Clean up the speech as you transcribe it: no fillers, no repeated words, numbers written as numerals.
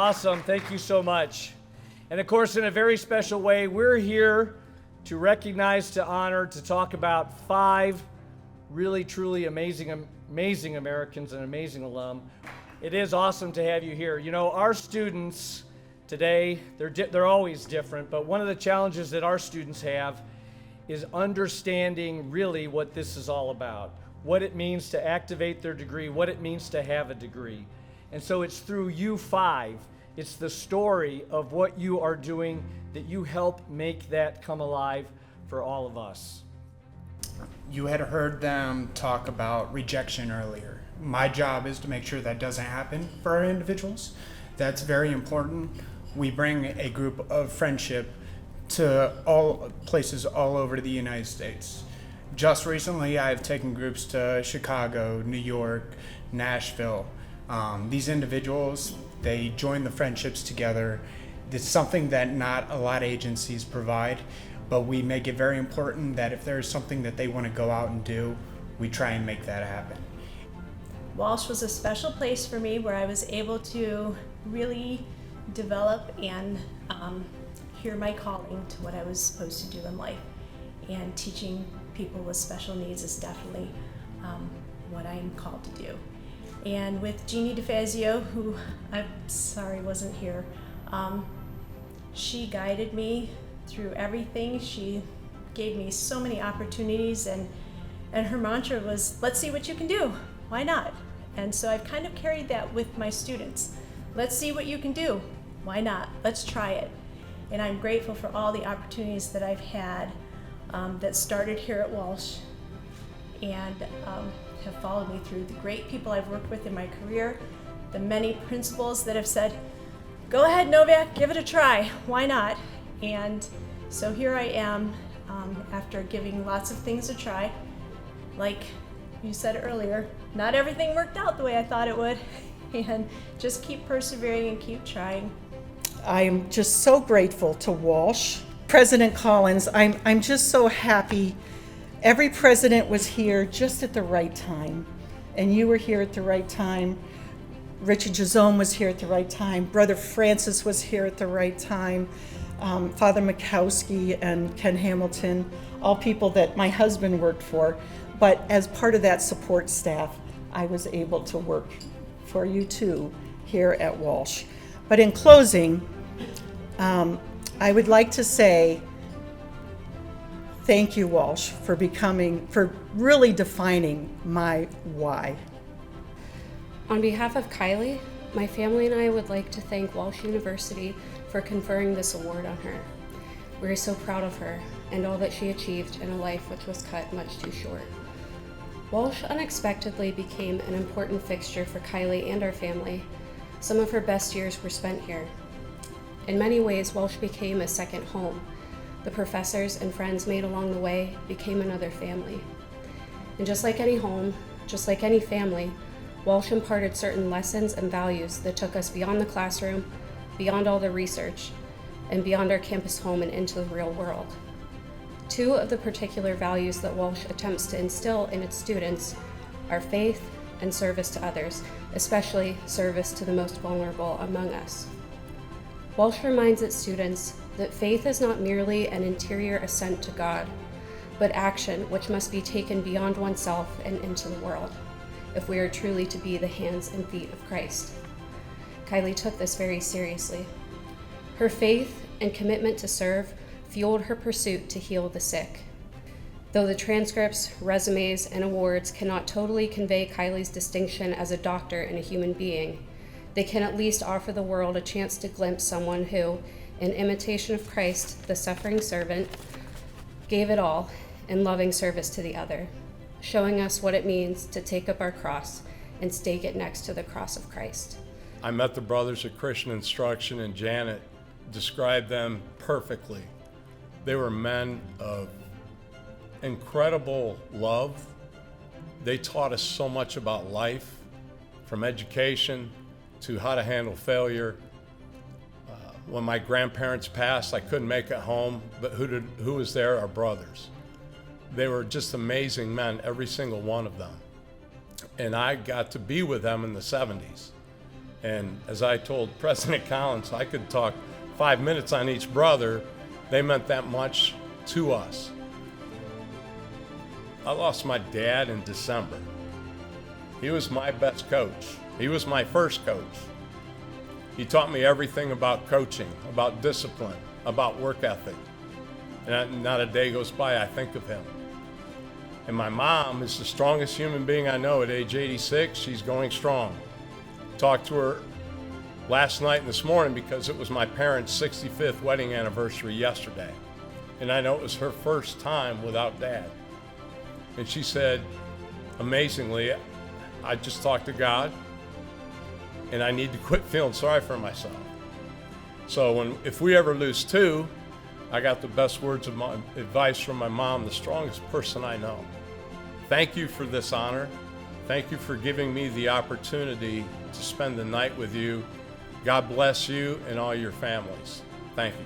Awesome. Thank you so much. And of course, in a very special way, we're here to recognize, to honor, to talk about 5 really, truly amazing Americans and amazing alum. It is awesome to have you here. You know, our students today, they're always different, but one of the challenges that our students have is understanding really what this is all about, what it means to activate their degree, what it means to have a degree. And so it's through you 5, it's the story of what you are doing that you help make that come alive for all of us. You had heard them talk about rejection earlier. My job is to make sure that doesn't happen for our individuals. That's very important. We bring a group of friendship to all places all over the United States. Just recently, I've taken groups to Chicago, New York, Nashville. These individuals, they join the friendships together. It's something that not a lot of agencies provide, but we make it very important that if there's something that they want to go out and do, we try and make that happen. Walsh was a special place for me where I was able to really develop and hear my calling to what I was supposed to do in life. And teaching people with special needs is definitely what I am called to do. And with Jeannie DeFazio, who I'm sorry wasn't here, she guided me through everything. She gave me so many opportunities, and her mantra was, let's see what you can do. Why not? And so I've kind of carried that with my students. Let's see what you can do. Why not? Let's try it. And I'm grateful for all the opportunities that I've had that started here at Walsh and have followed me through, the great people I've worked with in my career, the many principals that have said, go ahead, Novak, give it a try. Why not? And so here I am after giving lots of things a try. Like you said earlier, not everything worked out the way I thought it would. And just keep persevering and keep trying. I'm just so grateful to Walsh. President Collins, I'm just so happy. Every president was here just at the right time. And you were here at the right time. Richard Gisone was here at the right time. Brother Francis was here at the right time. Father Mikowski and Ken Hamilton, all people that my husband worked for. But as part of that support staff, I was able to work for you too here at Walsh. But in closing, I would like to say thank you, Walsh, for really defining my why. On behalf of Kylee, my family and I would like to thank Walsh University for conferring this award on her. We are so proud of her and all that she achieved in a life which was cut much too short. Walsh unexpectedly became an important fixture for Kylee and our family. Some of her best years were spent here. In many ways, Walsh became a second home. The professors and friends made along the way became another family. And just like any home, just like any family, Walsh imparted certain lessons and values that took us beyond the classroom, beyond all the research, and beyond our campus home and into the real world. 2 of the particular values that Walsh attempts to instill in its students are faith and service to others, especially service to the most vulnerable among us. Walsh reminds its students that faith is not merely an interior assent to God, but action which must be taken beyond oneself and into the world, if we are truly to be the hands and feet of Christ. Kylee took this very seriously. Her faith and commitment to serve fueled her pursuit to heal the sick. Though the transcripts, resumes, and awards cannot totally convey Kylee's distinction as a doctor and a human being, they can at least offer the world a chance to glimpse someone who, in imitation of Christ, the suffering servant, gave it all in loving service to the other, showing us what it means to take up our cross and stake it next to the cross of Christ. I met the brothers at Christian Instruction, and Janet described them perfectly. They were men of incredible love. They taught us so much about life, from education to how to handle failure. When my grandparents passed, I couldn't make it home, but who was there? Our brothers. They were just amazing men, every single one of them. And I got to be with them in the 70s. And as I told President Collins, I could talk 5 minutes on each brother. They meant that much to us. I lost my dad in December. He was my best coach. He was my first coach. He taught me everything about coaching, about discipline, about work ethic. And not a day goes by I think of him. And my mom is the strongest human being I know at age 86. She's going strong. Talked to her last night and this morning because it was my parents' 65th wedding anniversary yesterday. And I know it was her first time without Dad. And she said, amazingly, I just talked to God and I need to quit feeling sorry for myself. So if we ever lose two, I got the best words of my advice from my mom, the strongest person I know. Thank you for this honor. Thank you for giving me the opportunity to spend the night with you. God bless you and all your families. Thank you.